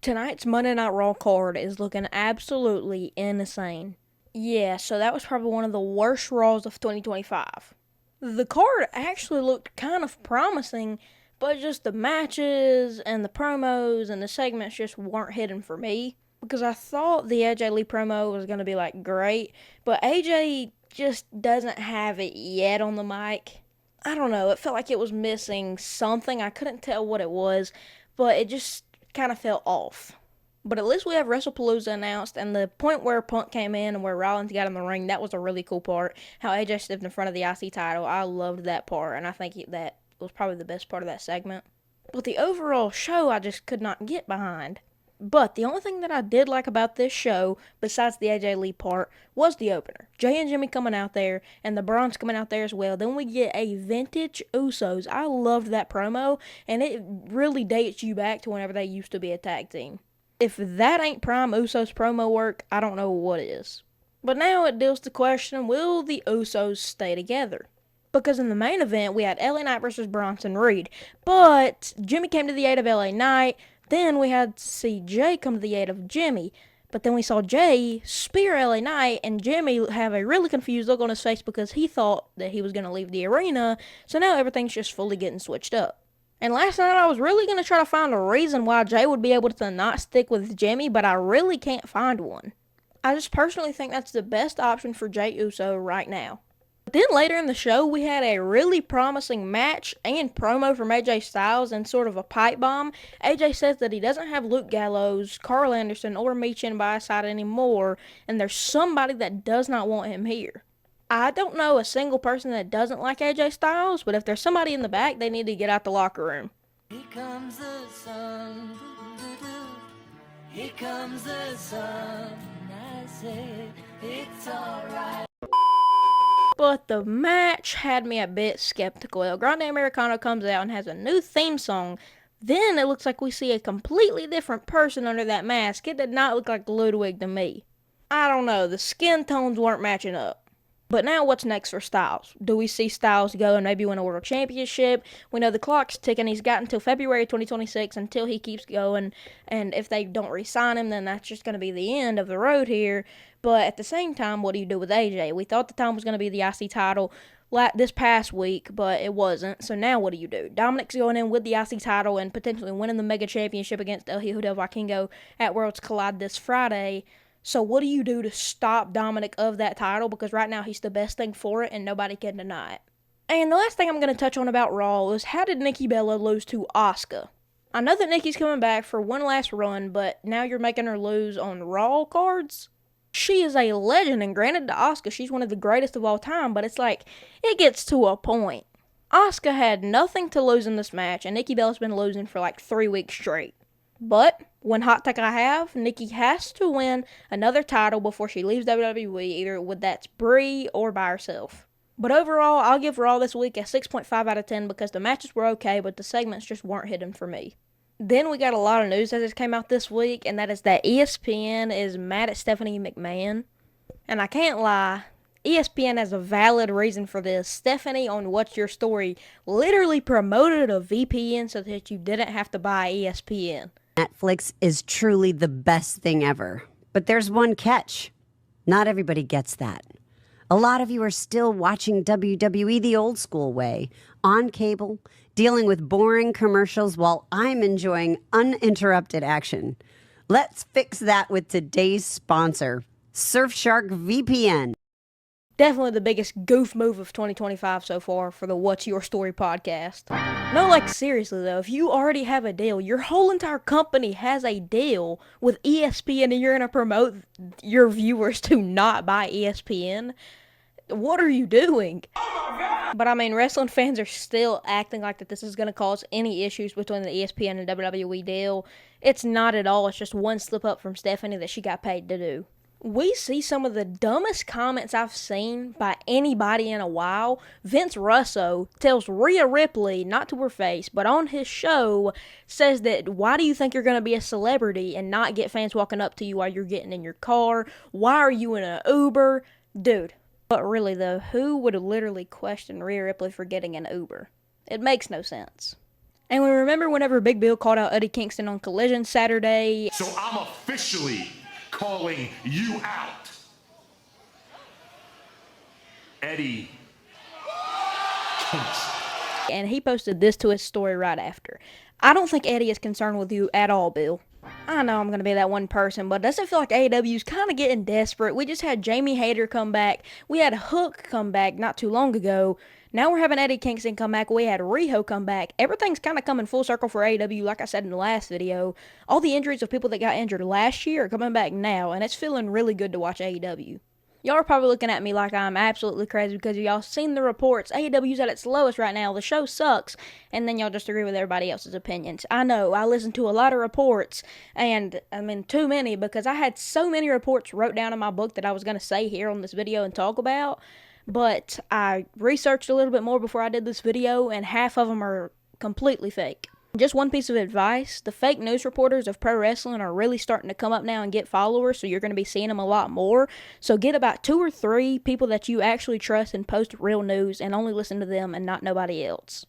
Tonight's Monday Night Raw card is looking absolutely insane. Yeah, so that was probably one of the worst Raws of 2025. The card actually looked kind of promising, but just the matches and the promos and the segments just weren't hitting for me. Because I thought the AJ Lee promo was going to be like great, but AJ just doesn't have it yet on the mic. I don't know, it felt like it was missing something. I couldn't tell what it was, but it just kind of felt off. But at least we have WrestlePalooza announced, and the point where Punk came in and where Rollins got in the ring, that was a really cool part. How AJ stepped in front of the IC title, I loved that part, and I think that was probably the best part of that segment. But the overall show, I just could not get behind. But the only thing that I did like about this show, besides the AJ Lee part, was the opener. Jay and Jimmy coming out there, and the Bronx coming out there as well. Then we get a vintage Usos. I loved that promo, and it really dates you back to whenever they used to be a tag team. If that ain't prime Usos promo work, I don't know what is. But now it deals the question, will the Usos stay together? Because in the main event, we had LA Knight versus Bronson Reed. But Jimmy came to the aid of LA Knight. Then we had to see Jay come to the aid of Jimmy. But then we saw Jay spear LA Knight, and Jimmy have a really confused look on his face because he thought that he was going to leave the arena. So now everything's just fully getting switched up. And last night I was really going to try to find a reason why Jay would be able to not stick with Jimmy, but I really can't find one. I just personally think that's the best option for Jay Uso right now. But then later in the show, we had a really promising match and promo from AJ Styles and sort of a pipe bomb. AJ says that he doesn't have Luke Gallows, Carl Anderson, or Michin by his side anymore, and there's somebody that does not want him here. I don't know a single person that doesn't like AJ Styles, but if there's somebody in the back, they need to get out the locker room. Here comes the sun, here comes the sun, I say it's alright. But the match had me a bit skeptical. El Grande Americano comes out and has a new theme song. Then it looks like we see a completely different person under that mask. It did not look like Ludwig to me. I don't know, the skin tones weren't matching up. But now what's next for Styles? Do we see Styles go and maybe win a world championship? We know the clock's ticking. He's got until February 2026 until he keeps going. And if they don't re-sign him, then that's just going to be the end of the road here. But at the same time, what do you do with AJ? We thought the time was going to be the IC title this past week, but it wasn't. So now what do you do? Dominic's going in with the IC title and potentially winning the Mega Championship against El Hijo del Vikingo at Worlds Collide this Friday. So what do you do to stop Dominic of that title? Because right now he's the best thing for it and nobody can deny it. And the last thing I'm going to touch on about Raw is how did Nikki Bella lose to Asuka? I know that Nikki's coming back for one last run, but now you're making her lose on Raw cards? She is a legend, and granted to Asuka, she's one of the greatest of all time, but it's like, it gets to a point. Asuka had nothing to lose in this match, and Nikki Bella's been losing for like 3 weeks straight. But one hot take I have, Nikki has to win another title before she leaves WWE, either with that's Brie or by herself. But overall, I'll give Raw this week a 6.5 out of 10 because the matches were okay, but the segments just weren't hitting for me. Then we got a lot of news that just came out this week, and that is that ESPN is mad at Stephanie McMahon. And I can't lie, ESPN has a valid reason for this. Stephanie on What's Your Story literally promoted a VPN so that you didn't have to buy ESPN. Netflix is truly the best thing ever. But there's one catch. Not everybody gets that. A lot of you are still watching WWE the old school way, on cable, dealing with boring commercials while I'm enjoying uninterrupted action. Let's fix that with today's sponsor, Surfshark VPN. Definitely the biggest goof move of 2025 so far for the What's Your Story podcast. No, like seriously though, if you already have a deal, your whole entire company has a deal with ESPN and you're going to promote your viewers to not buy ESPN, what are you doing? But I mean, wrestling fans are still acting like that this is going to cause any issues between the ESPN and WWE deal. It's not at all. It's just one slip up from Stephanie that she got paid to do. We see some of the dumbest comments I've seen by anybody in a while. Vince Russo tells Rhea Ripley, not to her face, but on his show, says that why do you think you're going to be a celebrity and not get fans walking up to you while you're getting in your car? Why are you in an Uber? Dude. But really though, who would literally question Rhea Ripley for getting an Uber? It makes no sense. And we remember whenever Big Bill called out Eddie Kingston on Collision Saturday. So I'm officially calling you out. Eddie Kingston. And he posted this to his story right after. I don't think Eddie is concerned with you at all, Bill. I know I'm going to be that one person, but does it feel like AEW's kind of getting desperate? We just had Jamie Hayter come back. We had Hook come back not too long ago. Now we're having Eddie Kingston come back. We had Riho come back. Everything's kind of coming full circle for AEW, like I said in the last video. All the injuries of people that got injured last year are coming back now, and it's feeling really good to watch AEW. Y'all are probably looking at me like I'm absolutely crazy because y'all seen the reports. AEW's at its lowest right now. The show sucks. And then y'all just agree with everybody else's opinions. I know. I listened to a lot of reports. And, I mean, too many because I had so many reports wrote down in my book that I was going to say here on this video and talk about. But I researched a little bit more before I did this video, and half of them are completely fake. Just one piece of advice, the fake news reporters of pro wrestling are really starting to come up now and get followers, so you're going to be seeing them a lot more. So get about 2 or 3 people that you actually trust and post real news and only listen to them and not nobody else.